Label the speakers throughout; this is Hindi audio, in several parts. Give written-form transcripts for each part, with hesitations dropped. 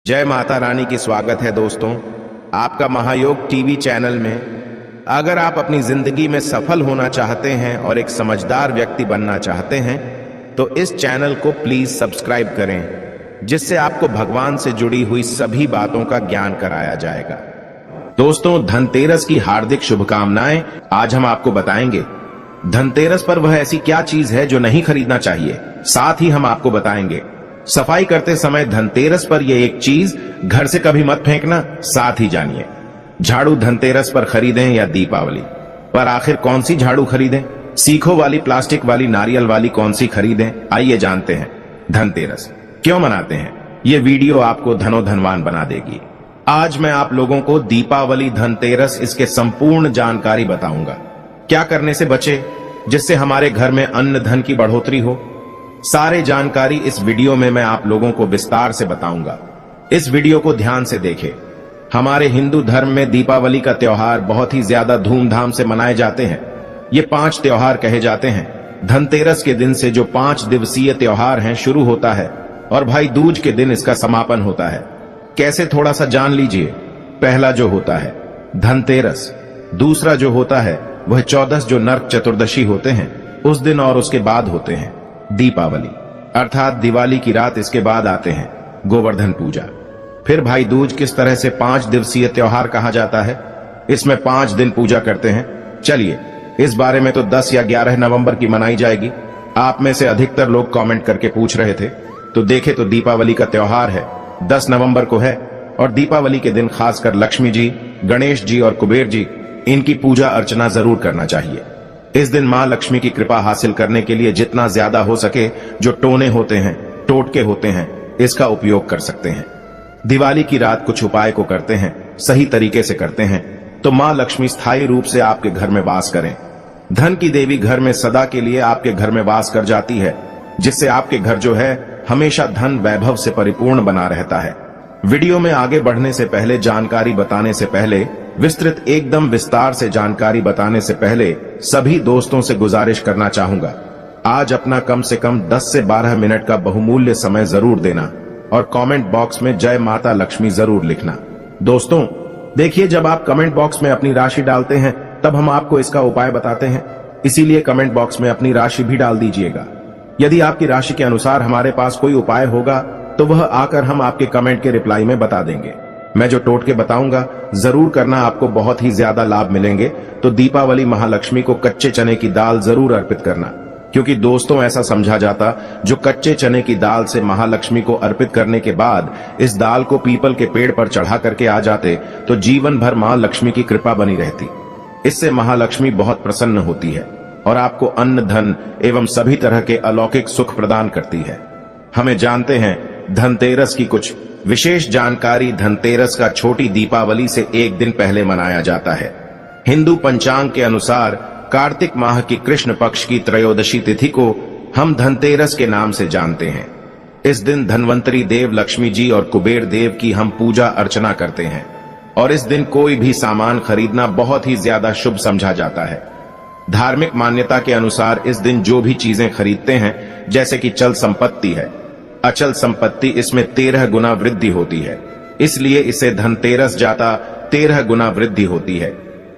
Speaker 1: जय माता रानी की स्वागत है दोस्तों आपका महायोग टीवी चैनल में। अगर आप अपनी जिंदगी में सफल होना चाहते हैं और एक समझदार व्यक्ति बनना चाहते हैं तो इस चैनल को प्लीज सब्सक्राइब करें, जिससे आपको भगवान से जुड़ी हुई सभी बातों का ज्ञान कराया जाएगा। दोस्तों, धनतेरस की हार्दिक शुभकामनाएं। आज हम आपको बताएंगे धनतेरस पर वह ऐसी क्या चीज है जो नहीं खरीदना चाहिए। साथ ही हम आपको बताएंगे सफाई करते समय धनतेरस पर यह एक चीज घर से कभी मत फेंकना। साथ ही जानिए झाड़ू धनतेरस पर खरीदें या दीपावली पर। आखिर कौन सी झाड़ू खरीदें, सीखों वाली, प्लास्टिक वाली, नारियल वाली, कौन सी खरीदें? आइए जानते हैं धनतेरस क्यों मनाते हैं। ये वीडियो आपको धनोधनवान बना देगी। आज मैं आप लोगों को दीपावली, धनतेरस, इसके संपूर्ण जानकारी बताऊंगा। क्या करने से बचे जिससे हमारे घर में अन्न धन की बढ़ोतरी हो। सारे जानकारी इस वीडियो में मैं आप लोगों को विस्तार से बताऊंगा। इस वीडियो को ध्यान से देखें। हमारे हिंदू धर्म में दीपावली का त्योहार बहुत ही ज्यादा धूमधाम से मनाए जाते हैं। ये 5 त्योहार कहे जाते हैं। धनतेरस के दिन से जो 5 दिवसीय त्योहार हैं शुरू होता है और भाई दूज के दिन इसका समापन होता है। कैसे, थोड़ा सा जान लीजिए। पहला जो होता है धनतेरस, दूसरा जो होता है वह 14 जो नरक चतुर्दशी होते हैं उस दिन, और उसके बाद होते हैं दीपावली अर्थात दिवाली की रात। इसके बाद आते हैं गोवर्धन पूजा। फिर भाई दूज किस तरह से 5 दिवसीय त्योहार कहा जाता है। इसमें 5 दिन पूजा करते हैं। चलिए, इस बारे में तो 10 या 11 नवंबर की मनाई जाएगी। आप में से अधिकतर लोग कमेंट करके पूछ रहे थे, तो देखे तो दीपावली का त्योहार है 10 नवंबर को है। और दीपावली के दिन खासकर लक्ष्मी जी, गणेश जी और कुबेर जी, इनकी पूजा अर्चना जरूर करना चाहिए। इस दिन मां लक्ष्मी की कृपा हासिल करने के लिए जितना ज्यादा हो सके जो टोने होते हैं, टोटके होते हैं, इसका उपयोग कर सकते हैं। दिवाली की रात कुछ उपाय को करते हैं, सही तरीके से करते हैं तो मां लक्ष्मी स्थायी रूप से आपके घर में वास करें। धन की देवी घर में सदा के लिए आपके घर में वास कर जाती है, जिससे आपके घर जो है हमेशा धन वैभव से परिपूर्ण बना रहता है। वीडियो में आगे बढ़ने से पहले, जानकारी बताने से पहले, विस्तृत एकदम विस्तार से जानकारी बताने से पहले सभी दोस्तों से गुजारिश करना चाहूंगा, आज अपना कम से कम 10 से 12 मिनट का बहुमूल्य समय जरूर देना और कमेंट बॉक्स में जय माता लक्ष्मी जरूर लिखना। दोस्तों देखिए, जब आप कमेंट बॉक्स में अपनी राशि डालते हैं तब हम आपको इसका उपाय बताते हैं, इसीलिए कमेंट बॉक्स में अपनी राशि भी डाल दीजिएगा। यदि आपकी राशि के अनुसार हमारे पास कोई उपाय होगा तो वह आकर हम आपके कमेंट के रिप्लाई में बता देंगे। मैं जो टोटके बताऊंगा जरूर करना, आपको बहुत ही ज्यादा लाभ मिलेंगे। तो दीपावली महालक्ष्मी को कच्चे चने की दाल जरूर अर्पित करना, क्योंकि दोस्तों ऐसा समझा जाता जो कच्चे चने की दाल से महालक्ष्मी को अर्पित करने के बाद इस दाल को पीपल के पेड़ पर चढ़ा करके आ जाते तो जीवन भर मां लक्ष्मी की कृपा बनी रहती। इससे महालक्ष्मी बहुत प्रसन्न होती है और आपको अन्न, धन एवं सभी तरह के अलौकिक सुख प्रदान करती है। हमें जानते हैं धनतेरस की कुछ विशेष जानकारी। धनतेरस का छोटी दीपावली से एक दिन पहले मनाया जाता है। हिंदू पंचांग के अनुसार कार्तिक माह की कृष्ण पक्ष की त्रयोदशी तिथि को हम धनतेरस के नाम से जानते हैं। इस दिन धनवंतरी देव, लक्ष्मी जी और कुबेर देव की हम पूजा अर्चना करते हैं और इस दिन कोई भी सामान खरीदना बहुत ही ज्यादा शुभ समझा जाता है। धार्मिक मान्यता के अनुसार इस दिन जो भी चीजें खरीदते हैं, जैसे कि चल संपत्ति है, अचल संपत्ति, इसमें 13 गुना वृद्धि होती है। इसलिए इसे धनतेरस जाता 13 गुना वृद्धि होती है।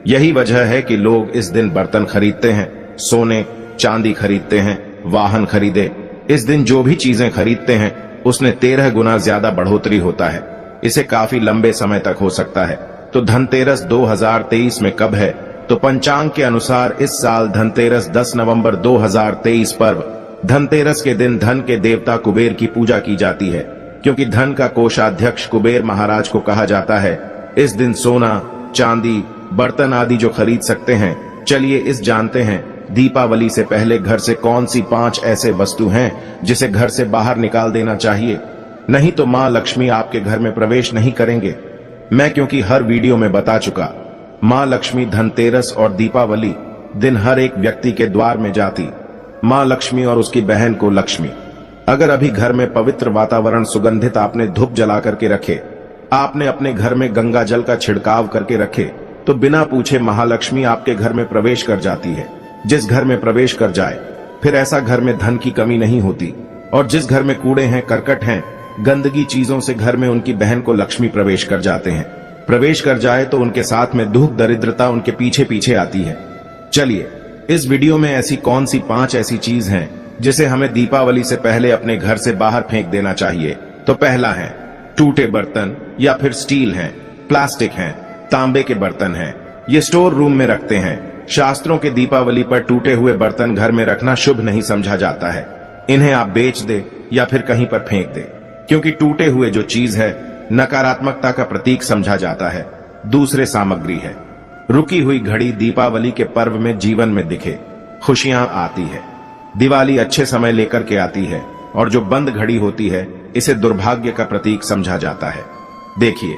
Speaker 1: यही वजह है कि लोग इस दिन बर्तन खरीदते हैं, सोने चांदी खरीदते हैं, वाहन खरीदे। इस दिन जो भी चीजें खरीदते हैं उसमें 13 गुना ज्यादा बढ़ोतरी होता है। इसे काफी लंबे समय तक हो सकता है। तो धनतेरस 2023 में कब है? तो पंचांग के अनुसार इस साल धनतेरस 10 नवंबर 2023 पर्व धनतेरस के दिन धन के देवता कुबेर की पूजा की जाती है, क्योंकि धन का कोषाध्यक्ष कुबेर महाराज को कहा जाता है। इस दिन सोना, चांदी, बर्तन आदि जो खरीद सकते हैं। चलिए इस जानते हैं दीपावली से पहले घर से कौन सी 5 ऐसे वस्तु हैं जिसे घर से बाहर निकाल देना चाहिए, नहीं तो मां लक्ष्मी आपके घर में प्रवेश नहीं करेंगे। मैं क्योंकि हर वीडियो में बता चुका, मां लक्ष्मी धनतेरस और दीपावली दिन हर एक व्यक्ति के द्वार में जाती। मां लक्ष्मी और उसकी बहन को लक्ष्मी। अगर अभी घर में पवित्र वातावरण, सुगंधित आपने धूप जला करके रखे, आपने अपने घर में गंगा जल का छिड़काव करके रखे, तो बिना पूछे महालक्ष्मी आपके घर में प्रवेश कर जाती है। जिस घर में प्रवेश कर जाए फिर ऐसा घर में धन की कमी नहीं होती। और जिस घर में कूड़े हैं, करकट हैं, गंदगी चीजों से घर में उनकी बहन को लक्ष्मी प्रवेश कर जाते हैं। प्रवेश कर जाए तो उनके साथ में दुख दरिद्रता उनके पीछे पीछे आती है। चलिए, इस वीडियो में ऐसी कौन सी 5 ऐसी चीज हैं जिसे हमें दीपावली से पहले अपने घर से बाहर फेंक देना चाहिए। तो पहला है टूटे बर्तन, या फिर स्टील हैं, प्लास्टिक हैं, तांबे के बर्तन हैं। ये स्टोर रूम में रखते हैं। शास्त्रों के दीपावली पर टूटे हुए बर्तन घर में रखना शुभ नहीं समझा जाता है। इन्हें आप बेच दे या फिर कहीं पर फेंक दे, क्योंकि टूटे हुए जो चीज है नकारात्मकता का प्रतीक समझा जाता है। दूसरे सामग्री है रुकी हुई घड़ी। दीपावली के पर्व में जीवन में दिखे खुशियां आती है। दिवाली अच्छे समय लेकर के आती है, और जो बंद घड़ी होती है इसे दुर्भाग्य का प्रतीक समझा जाता है। देखिए,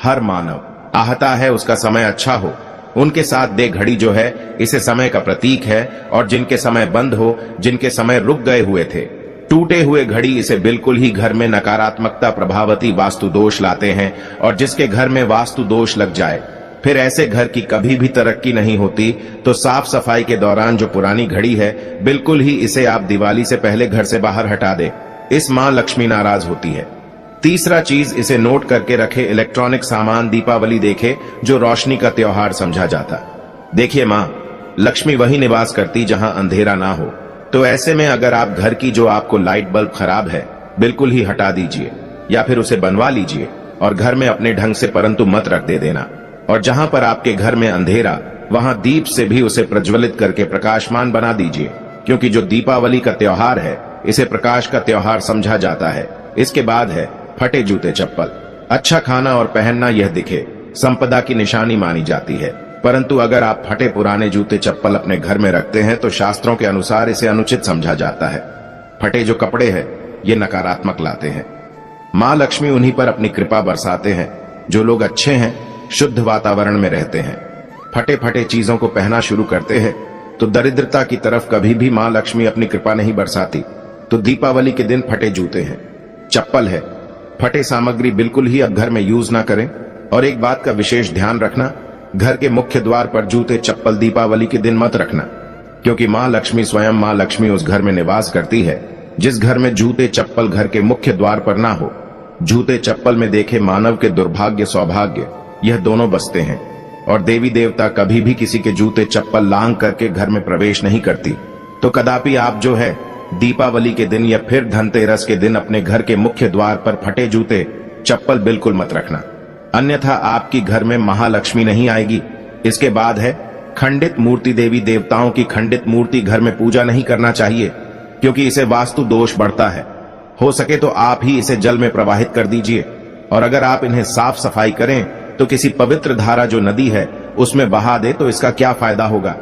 Speaker 1: हर मानव आहता है उसका समय अच्छा हो। उनके साथ दे घड़ी जो है इसे समय का प्रतीक है, और जिनके समय बंद हो, जिनके समय रुक गए हुए थे, टूटे हुए घड़ी इसे बिल्कुल ही घर में नकारात्मकता प्रभावती वास्तु दोष लाते हैं। और जिसके घर में वास्तु दोष लग जाए फिर ऐसे घर की कभी भी तरक्की नहीं होती। तो साफ सफाई के दौरान जो पुरानी घड़ी है बिल्कुल ही इसे आप दिवाली से पहले घर से बाहर हटा दे। इस मां लक्ष्मी नाराज होती है। तीसरा चीज, इसे नोट करके रखे, इलेक्ट्रॉनिक सामान दीपावली देखे जो रोशनी का त्योहार समझा जाता। देखिए मां लक्ष्मी वही निवास करती जहां अंधेरा ना हो। तो ऐसे में अगर आप घर की जो आपको लाइट बल्ब खराब है बिल्कुल ही हटा दीजिए, या फिर उसे बनवा लीजिए और घर में अपने ढंग से परंतु मत रख दे देना। और जहां पर आपके घर में अंधेरा, वहां दीप से भी उसे प्रज्वलित करके प्रकाशमान बना दीजिए, क्योंकि जो दीपावली का त्योहार है इसे प्रकाश का त्योहार समझा जाता है। इसके बाद है फटे जूते चप्पल। अच्छा खाना और पहनना यह दिखे संपदा की निशानी मानी जाती है, परंतु अगर आप फटे पुराने जूते चप्पल अपने घर में रखते हैं तो शास्त्रों के अनुसार इसे अनुचित समझा जाता है। फटे जो कपड़े हैं ये नकारात्मक लाते हैं। मां लक्ष्मी उन्हीं पर अपनी कृपा बरसाते हैं जो लोग अच्छे हैं, शुद्ध वातावरण में रहते हैं। फटे फटे चीजों को पहना शुरू करते हैं तो दरिद्रता की तरफ कभी भी मां लक्ष्मी अपनी कृपा नहीं बरसाती। तो दीपावली के दिन फटे जूते हैं, चप्पल है, फटे सामग्री बिल्कुल ही अब घर में यूज ना करें। और एक बात का विशेष ध्यान रखना, घर के मुख्य द्वार पर जूते चप्पल दीपावली के दिन मत रखना, क्योंकि मां लक्ष्मी स्वयं मां लक्ष्मी उस घर में निवास करती है जिस घर में जूते चप्पल घर के मुख्य द्वार पर ना हो। जूते चप्पल में देखे मानव के दुर्भाग्य सौभाग्य यह दोनों बसते हैं, और देवी देवता कभी भी किसी के जूते चप्पल लांग करके घर में प्रवेश नहीं करती। तो कदापि आप जो है दीपावली के दिन या फिर धनतेरस के दिन अपने घर के मुख्य द्वार पर फटे जूते चप्पल बिल्कुल मत रखना, अन्यथा आपकी घर में महालक्ष्मी नहीं आएगी। इसके बाद है खंडित मूर्ति। देवी देवताओं की खंडित मूर्ति घर में पूजा नहीं करना चाहिए, क्योंकि इसे वास्तु दोष बढ़ता है। हो सके तो आप ही इसे जल में प्रवाहित कर दीजिए, और अगर आप इन्हें साफ सफाई करें तो किसी पवित्र धारा जो नदी है उसमें बहा दे तो इसका क्या फायदा होगा।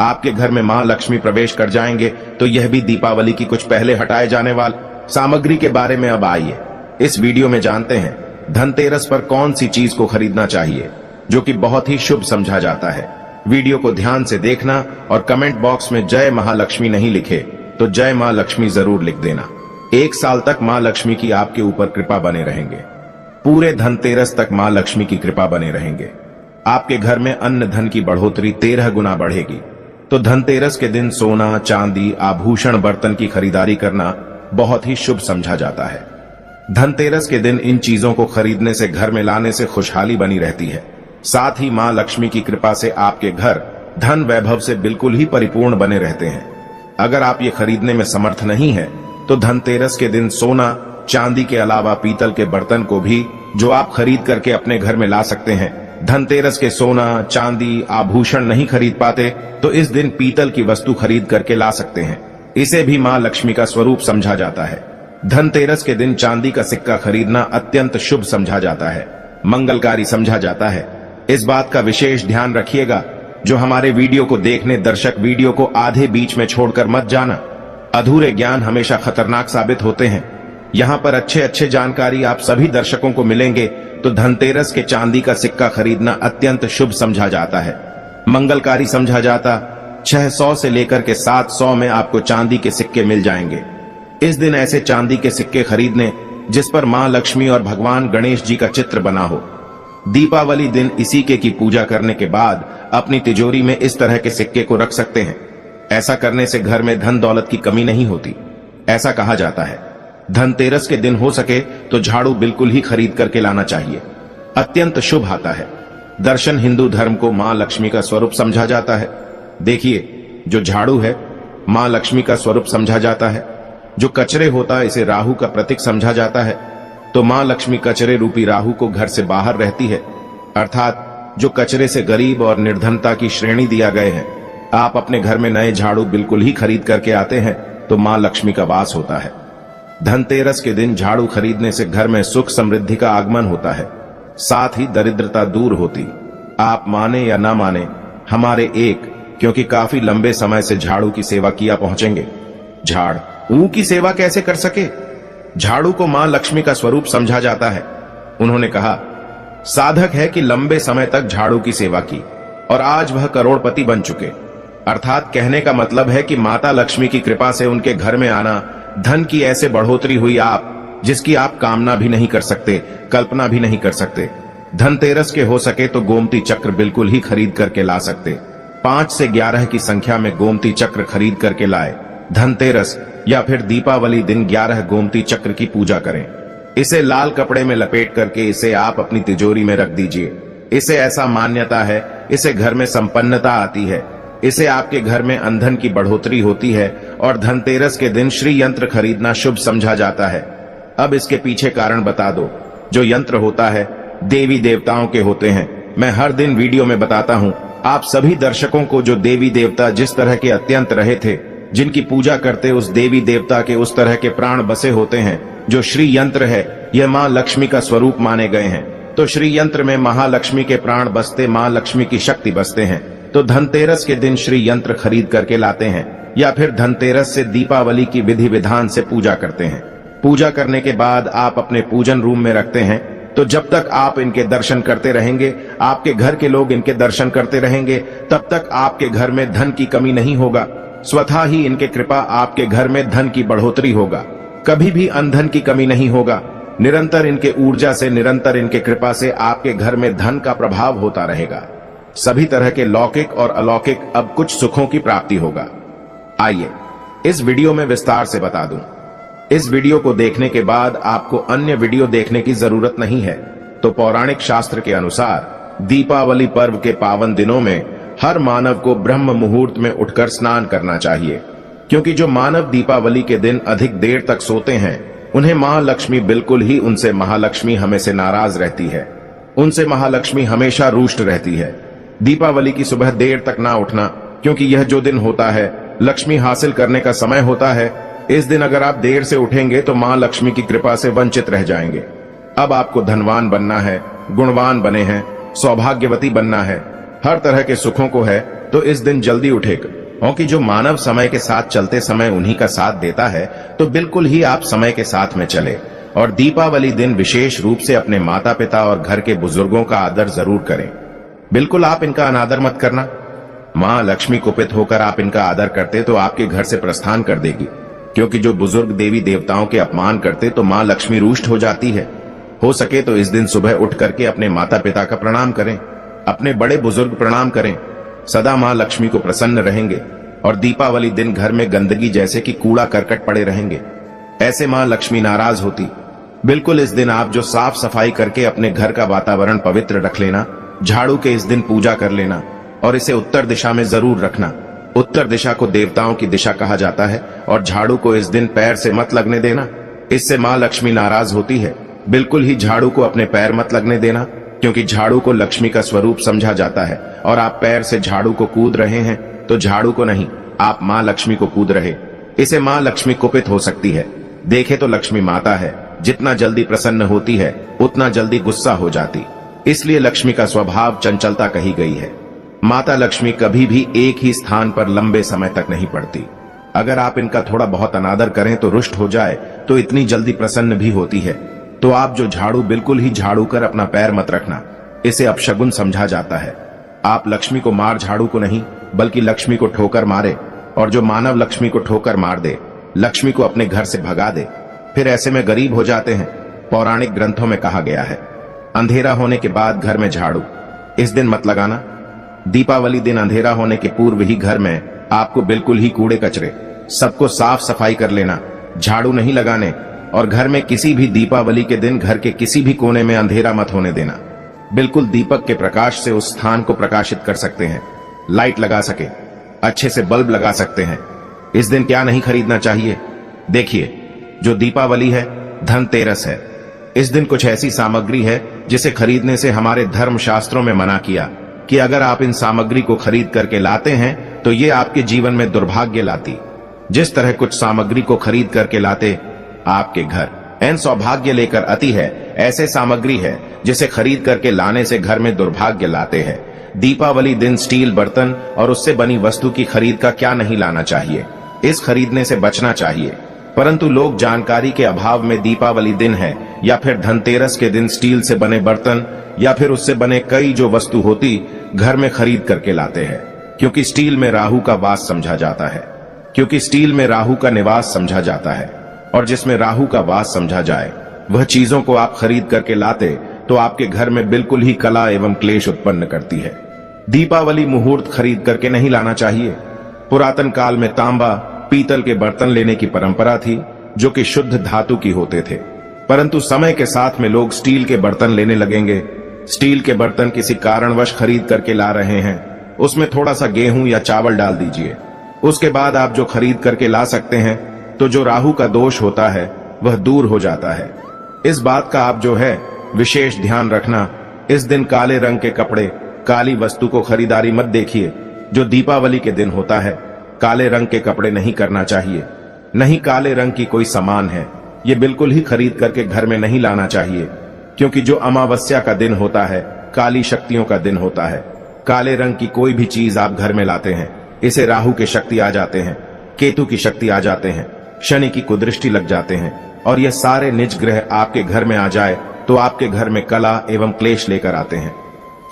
Speaker 1: आपके घर में मां लक्ष्मी प्रवेश कर जाएंगे तो यह भी दीपावली की कुछ पहले हटाए जाने वाली सामग्री के बारे में अब आइए इस वीडियो में जानते हैं धनतेरस पर कौन सी चीज को खरीदना चाहिए जो कि बहुत ही शुभ समझा जाता है। वीडियो को ध्यान से देखना और कमेंट बॉक्स में जय महालक्ष्मी नहीं लिखे तो जय मां लक्ष्मी जरूर लिख देना। 1 साल तक मां लक्ष्मी की आपके ऊपर कृपा बने रहेंगे। पूरे धनतेरस तक मां लक्ष्मी की कृपा बने रहेंगे। आपके घर में अन्न धन की बढ़ोतरी 13 गुना बढ़ेगी। तो धनतेरस के दिन सोना, चांदी, आभूषण, बर्तन की खरीदारी करना बहुत ही शुभ समझा जाता है। धनतेरस के दिन इन चीजों को खरीदने से, घर में लाने से खुशहाली बनी रहती है। साथ ही मां लक्ष्मी की कृपा से आपके घर धन वैभव से बिल्कुल ही परिपूर्ण बने रहते हैं। अगर आप ये खरीदने में समर्थ नहीं है तो धनतेरस के दिन सोना, चांदी के अलावा पीतल के बर्तन को भी जो आप खरीद करके अपने घर में ला सकते हैं। धनतेरस के सोना, चांदी, आभूषण नहीं खरीद पाते तो इस दिन पीतल की वस्तु खरीद करके ला सकते हैं। इसे भी मां लक्ष्मी का स्वरूप समझा जाता है। धनतेरस के दिन चांदी का सिक्का खरीदना अत्यंत शुभ समझा जाता है, मंगलकारी समझा जाता है। इस बात का विशेष ध्यान रखिएगा, जो हमारे वीडियो को देखने दर्शक वीडियो को आधे बीच में छोड़कर मत जाना। अधूरे ज्ञान हमेशा खतरनाक साबित होते हैं। यहाँ पर अच्छे जानकारी आप सभी दर्शकों को मिलेंगे। तो धनतेरस के चांदी का सिक्का खरीदना अत्यंत शुभ समझा जाता है, मंगलकारी समझा जाता। 600 से लेकर के 700 में आपको चांदी के सिक्के मिल जाएंगे। इस दिन ऐसे चांदी के सिक्के खरीदने जिस पर मां लक्ष्मी और भगवान गणेश जी का चित्र बना हो। दीपावली दिन इसी की पूजा करने के बाद अपनी तिजोरी में इस तरह के सिक्के को रख सकते हैं। ऐसा करने से घर में धन दौलत की कमी नहीं होती, ऐसा कहा जाता है। धनतेरस के दिन हो सके तो झाड़ू बिल्कुल ही खरीद करके लाना चाहिए, अत्यंत शुभ आता है। दर्शन हिंदू धर्म को मां लक्ष्मी का स्वरूप समझा जाता है। देखिए, जो झाड़ू है मां लक्ष्मी का स्वरूप समझा जाता है। जो कचरे होता है इसे राहु का प्रतीक समझा जाता है। तो मां लक्ष्मी कचरे रूपी राहु को घर से बाहर रहती है, अर्थात जो कचरे से गरीब और निर्धनता की श्रेणी दिया गए हैं। आप अपने घर में नए झाड़ू बिल्कुल ही खरीद करके आते हैं तो मां लक्ष्मी का वास होता है। धनतेरस के दिन झाड़ू खरीदने से घर में सुख समृद्धि का आगमन होता है, साथ ही दरिद्रता दूर होती। आप माने या ना माने, हमारे एक क्योंकि काफी लंबे समय से झाड़ू की सेवा किया पहुंचेंगे। झाड़ू की सेवा कैसे कर सके? झाड़ू को मां लक्ष्मी का स्वरूप समझा जाता है। उन्होंने कहा, साधक है कि लंबे समय तक झाड़ू की सेवा की और आज वह करोड़पति बन चुके। अर्थात कहने का मतलब है कि माता लक्ष्मी की कृपा से उनके घर में आना, धन की ऐसे बढ़ोतरी हुई आप जिसकी आप कामना भी नहीं कर सकते, कल्पना भी नहीं कर सकते। धनतेरस के हो सके तो गोमती चक्र बिल्कुल ही खरीद करके ला सकते। 5 से 11 की संख्या में गोमती चक्र खरीद करके लाए। धनतेरस या फिर दीपावली दिन 11 गोमती चक्र की पूजा करें। इसे लाल कपड़े में लपेट करके इसे आप अपनी तिजोरी में रख दीजिए। इसे ऐसा मान्यता है, इसे घर में संपन्नता आती है, इसे आपके घर में अंधन की बढ़ोतरी होती है और धनतेरस के दिन श्री यंत्र खरीदना शुभ समझा जाता है। अब इसके पीछे कारण बता दो। जो यंत्र होता है देवी देवताओं के होते हैं। मैं हर दिन वीडियो में बताता हूँ आप सभी दर्शकों को, जो देवी देवता जिस तरह के अत्यंत रहे थे, जिनकी पूजा करते उस देवी देवता के उस तरह के प्राण बसे होते हैं। जो श्री यंत्र है यह मां लक्ष्मी का स्वरूप माने गए हैं। तो श्री यंत्र में महालक्ष्मी के प्राण बसते, मां लक्ष्मी की शक्ति बसते हैं। तो धनतेरस के दिन श्री यंत्र खरीद करके लाते हैं या फिर धनतेरस से दीपावली की विधि विधान से पूजा करते हैं। पूजा करने के बाद आप अपने पूजन रूम में रखते हैं। तो जब तक आप इनके दर्शन करते रहेंगे, आपके घर के लोग इनके दर्शन करते रहेंगे, तब तक आपके घर में धन की कमी नहीं होगा। स्वतः ही इनके कृपा आपके घर में धन की बढ़ोतरी होगा। कभी भी अनधन की कमी नहीं होगा। निरंतर इनके ऊर्जा से, निरंतर इनके कृपा से आपके घर में धन का प्रभाव होता रहेगा। सभी तरह के लौकिक और अलौकिक अब कुछ सुखों की प्राप्ति होगा। आइए इस वीडियो में विस्तार से बता दूं। इस वीडियो को देखने के बाद आपको अन्य वीडियो देखने की जरूरत नहीं है। तो पौराणिक शास्त्र के अनुसार दीपावली पर्व के पावन दिनों में हर मानव को ब्रह्म मुहूर्त में उठकर स्नान करना चाहिए, क्योंकि जो मानव दीपावली के दिन अधिक देर तक सोते हैं उन्हें महालक्ष्मी बिल्कुल ही, उनसे महालक्ष्मी हमेशा नाराज रहती है, उनसे महालक्ष्मी हमेशा रुष्ट रहती है। दीपावली की सुबह देर तक ना उठना, क्योंकि यह जो दिन होता है लक्ष्मी हासिल करने का समय होता है। इस दिन अगर आप देर से उठेंगे तो मां लक्ष्मी की कृपा से वंचित रह जाएंगे। अब आपको धनवान बनना है, गुणवान बने हैं, सौभाग्यवती बनना है, हर तरह के सुखों को है, तो इस दिन जल्दी उठेगा। क्योंकि जो मानव समय के साथ चलते समय उन्हीं का साथ देता है, तो बिल्कुल ही आप समय के साथ में चले और दीपावली दिन विशेष रूप से अपने माता पिता और घर के बुजुर्गों का आदर जरूर करें। बिल्कुल आप इनका अनादर मत करना। मां लक्ष्मी कुपित होकर आप इनका आदर करते तो आपके घर से प्रस्थान कर देगी, क्योंकि जो बुजुर्ग देवी देवताओं के अपमान करते तो मां लक्ष्मी रुष्ट हो जाती है। हो सके तो इस दिन सुबह उठ करके अपने माता पिता का प्रणाम करें, अपने बड़े बुजुर्ग प्रणाम करें। सदा मां लक्ष्मी को प्रसन्न रहेंगे और दीपावली दिन घर में गंदगी जैसे कि कूड़ा करकट पड़े रहेंगे, ऐसे मां लक्ष्मी नाराज होती। बिल्कुल इस दिन आप जो साफ सफाई करके अपने घर का वातावरण पवित्र रख लेना, झाड़ू के इस दिन पूजा कर लेना और इसे उत्तर दिशा में जरूर रखना। उत्तर दिशा को देवताओं की दिशा कहा जाता है और झाड़ू को इस दिन पैर से मत लगने देना, इससे मां लक्ष्मी नाराज होती है। बिल्कुल ही झाड़ू को अपने पैर मत लगने देना, क्योंकि झाड़ू को लक्ष्मी का स्वरूप समझा जाता है और आप पैर से झाड़ू को कूद रहे हैं तो झाड़ू को नहीं, आप मां लक्ष्मी को कूद रहे। इसे मां लक्ष्मी कुपित हो सकती है। देखे तो लक्ष्मी माता है, जितना जल्दी प्रसन्न होती है उतना जल्दी गुस्सा हो जाती, इसलिए लक्ष्मी का स्वभाव चंचलता कही गई है। माता लक्ष्मी कभी भी एक ही स्थान पर लंबे समय तक नहीं पड़ती। अगर आप इनका थोड़ा बहुत अनादर करें तो रुष्ट हो जाए तो इतनी जल्दी प्रसन्न भी होती है। तो आप जो झाड़ू बिल्कुल ही झाड़ू कर अपना पैर मत रखना, इसे अपशगुन समझा जाता है। आप लक्ष्मी को मार झाड़ू को नहीं, बल्कि लक्ष्मी को ठोकर मारे, और जो मानव लक्ष्मी को ठोकर मार दे लक्ष्मी को अपने घर से भगा दे, फिर ऐसे में गरीब हो जाते हैं। पौराणिक ग्रंथों में कहा गया है, अंधेरा होने के बाद घर में झाड़ू इस दिन मत लगाना। दीपावली दिन अंधेरा होने के पूर्व ही घर में आपको बिल्कुल ही कूड़े कचरे सबको साफ सफाई कर लेना, झाड़ू नहीं लगाने। और घर में किसी भी दीपावली के दिन घर के किसी भी कोने में अंधेरा मत होने देना। बिल्कुल दीपक के प्रकाश से उस स्थान को प्रकाशित कर सकते हैं। लाइट लगा सके, अच्छे से बल्ब लगा सकते हैं। इस दिन क्या नहीं खरीदना चाहिए? देखिए, जो दीपावली है, धनतेरस है। इस दिन कुछ ऐसी सामग्री है जिसे खरीदने से हमारे धर्म शास्त्रों में मना किया कि अगर आप इन सामग्री को खरीद करके लाते हैं तो ये आपके जीवन में दुर्भाग्य लाती। जिस तरह कुछ सामग्री को खरीद करके लाते आपके घर एन सौभाग्य लेकर आती है, ऐसे सामग्री है जिसे खरीद करके लाने से घर में दुर्भाग्य लाते हैं। दीपावली दिन स्टील बर्तन और उससे बनी वस्तु की खरीद का क्या नहीं लाना चाहिए, इस खरीदने से बचना चाहिए। परंतु लोग जानकारी के अभाव में दीपावली दिन है या फिर धनतेरस के दिन स्टील से बने बर्तन या फिर उससे बने कई जो वस्तु होती घर में खरीद करके लाते हैं, क्योंकि स्टील में राहु का वास समझा जाता है, क्योंकि स्टील में राहु का निवास समझा जाता है। और जिसमें राहु का वास समझा जाए वह चीजों को आप खरीद करके लाते तो आपके घर में बिल्कुल ही कला एवं क्लेश उत्पन्न करती है। दीपावली मुहूर्त खरीद करके नहीं लाना चाहिए। पुरातन काल में तांबा पीतल के बर्तन लेने की परंपरा थी जो कि शुद्ध धातु की होते थे, परंतु समय के साथ में लोग स्टील के बर्तन लेने लगेंगे। स्टील के बर्तन किसी कारणवश खरीद करके ला रहे हैं, उसमें थोड़ा सा गेहूं या चावल डाल दीजिए। उसके बाद आप जो खरीद करके ला सकते हैं तो जो राहु का दोष होता है वह दूर हो जाता है। इस बात का आप जो है विशेष ध्यान रखना। इस दिन काले रंग के कपड़े, काली वस्तु को खरीदारी मत देखिए। जो दीपावली के दिन होता है काले रंग के कपड़े नहीं करना चाहिए, नहीं काले रंग की कोई सामान है ये बिल्कुल ही खरीद करके घर में नहीं लाना चाहिए, क्योंकि जो अमावस्या का दिन होता है काली शक्तियों का दिन होता है। काले रंग की कोई भी चीज आप घर में लाते हैं इसे राहु के शक्ति आ जाते हैं, केतु की शक्ति आ जाते हैं, शनि की कुदृष्टि लग जाते हैं और ये सारे निज ग्रह आपके घर में आ जाए तो आपके घर में कला एवं क्लेश लेकर आते हैं।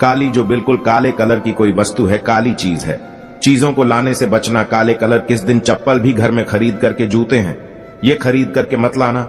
Speaker 1: काली जो बिल्कुल काले कलर की कोई वस्तु है, काली चीज है, चीजों को लाने से बचना। काले कलर किस दिन चप्पल भी घर में खरीद करके जूते हैं ये खरीद करके मत लाना।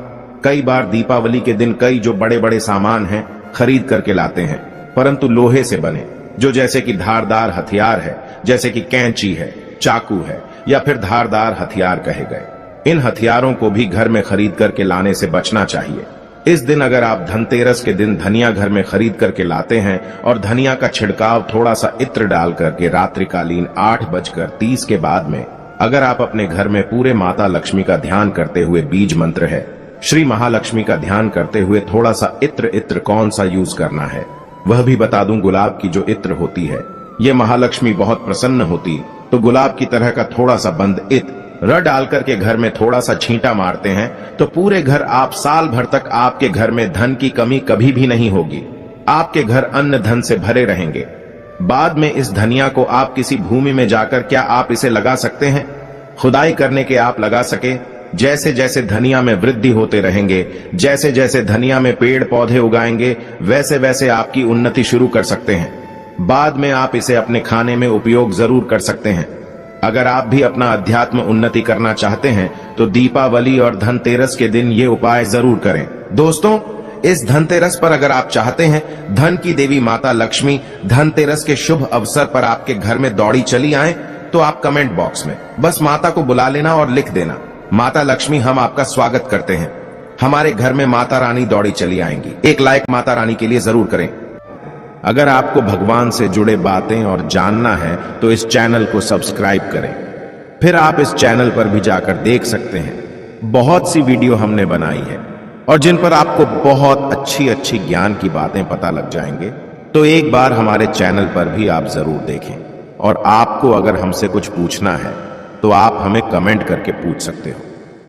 Speaker 1: कई बार दीपावली के दिन कई जो बड़े बड़े सामान हैं खरीद करके लाते हैं, परंतु लोहे से बने, जो जैसे कि धारदार हथियार है, जैसे कि कैंची है, चाकू है या फिर धारदार हथियार कहे गए। इन हथियारों को भी घर में खरीद करके लाने से बचना चाहिए। इस दिन अगर आप धनतेरस के दिन धनिया घर में खरीद करके लाते हैं और धनिया का छिड़काव थोड़ा सा इत्र डाल करके रात्रिकालीन 8:30 के बाद में अगर आप अपने घर में पूरे माता लक्ष्मी का ध्यान करते हुए, बीज मंत्र है श्री महालक्ष्मी का ध्यान करते हुए थोड़ा सा इत्र कौन सा यूज करना है वह भी बता दूं। गुलाब की जो इत्र होती है ये महालक्ष्मी बहुत प्रसन्न होती, तो गुलाब की तरह का थोड़ा सा बंद इत्र र डाल करके घर में थोड़ा सा छींटा मारते हैं तो पूरे घर आप साल भर तक आपके घर में धन की कमी कभी भी नहीं होगी। आपके घर अन्न धन से भरे रहेंगे। बाद में इस धनिया को आप किसी भूमि में जाकर क्या आप इसे लगा सकते हैं? खुदाई करने के आप लगा सके। जैसे जैसे धनिया में वृद्धि होते रहेंगे, जैसे जैसे धनिया में पेड़ पौधे उगाएंगे, वैसे वैसे आपकी उन्नति शुरू कर सकते हैं। बाद में आप इसे अपने खाने में उपयोग जरूर कर सकते हैं। अगर आप भी अपना अध्यात्म उन्नति करना चाहते हैं तो दीपावली और धनतेरस के दिन ये उपाय जरूर करें। दोस्तों, इस धनतेरस पर अगर आप चाहते हैं धन की देवी माता लक्ष्मी धनतेरस के शुभ अवसर पर आपके घर में दौड़ी चली आए तो आप कमेंट बॉक्स में बस माता को बुला लेना और लिख देना, माता लक्ष्मी हम आपका स्वागत करते हैं, हमारे घर में माता रानी दौड़ी चली आएंगी। एक लाइक माता रानी के लिए जरूर करें। अगर आपको भगवान से जुड़े बातें और जानना है तो इस चैनल को सब्सक्राइब करें। फिर आप इस चैनल पर भी जाकर देख सकते हैं बहुत सी वीडियो हमने बनाई है और जिन पर आपको बहुत अच्छी अच्छी ज्ञान की बातें पता लग जाएंगे। तो एक बार हमारे चैनल पर भी आप जरूर देखें। और आपको अगर हमसे कुछ पूछना है तो आप हमें कमेंट करके पूछ सकते हो।